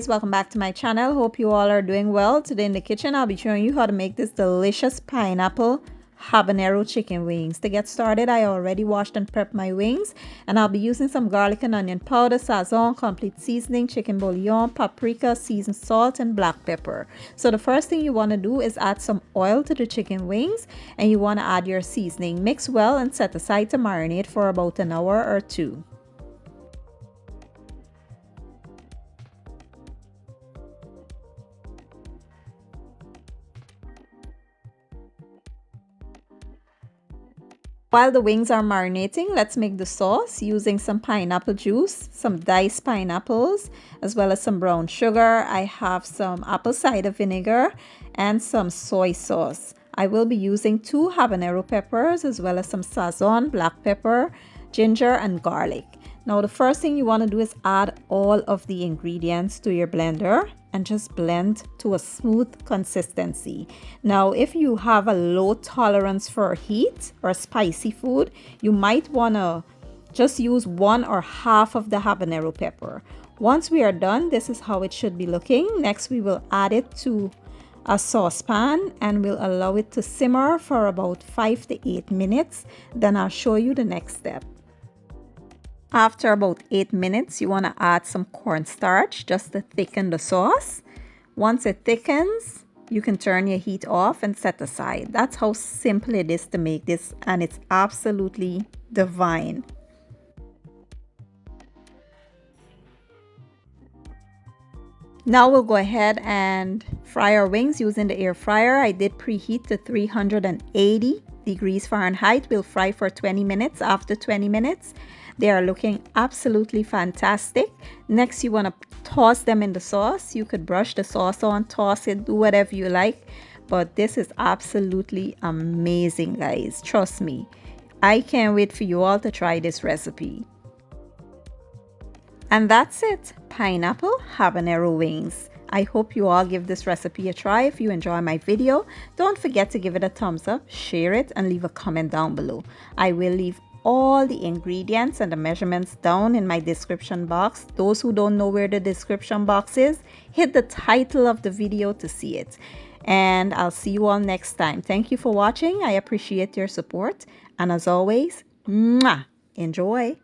guys, welcome back to my channel. Hope you all are doing well. Today in the kitchen I'll be showing you how to make this delicious pineapple habanero chicken wings. To get started, I already washed and prepped my wings, and I'll be using some garlic and onion powder, sazon, complete seasoning, chicken bouillon, paprika, seasoned salt, and black pepper. So the first thing you want to do is add some oil to the chicken wings, and you want to add your seasoning. Mix well and set aside to marinate for about an hour or two. While the wings are marinating, let's make the sauce using some pineapple juice, some diced pineapples, as well as some brown sugar. I have some apple cider vinegar and some soy sauce. I will be using 2 habanero peppers, as well as some sazon, black pepper, ginger, and garlic. Now the first thing you want to do is add all of the ingredients to your blender and just blend to a smooth consistency. Now if you have a low tolerance for heat or spicy food, you might want to just use 1 or half of the habanero pepper. Once we are done, this is how it should be looking. Next we will add it to a saucepan and we'll allow it to simmer for about 5 to 8 minutes. Then I'll show you the next step. After about 8 minutes, you want to add some cornstarch just to thicken the sauce. Once it thickens, you can turn your heat off and set aside. That's how simple it is to make this, and it's absolutely divine. Now we'll go ahead and fry our wings using the air fryer. I did preheat to 380 degrees Fahrenheit. We'll fry for 20 minutes. After 20 minutes, they are looking absolutely fantastic. Next, you want to toss them in the sauce. You could brush the sauce on, toss it, do whatever you like. But this is absolutely amazing, guys. Trust me. I can't wait for you all to try this recipe. And that's it. Pineapple habanero wings. I hope you all give this recipe a try. If you enjoy my video, don't forget to give it a thumbs up, share it, and leave a comment down below. I will leave all the ingredients and the measurements down in my description box. Those who don't know where the description box is, hit the title of the video to see it. And I'll see you all next time. Thank you for watching. I appreciate your support. And as always, mwah, enjoy.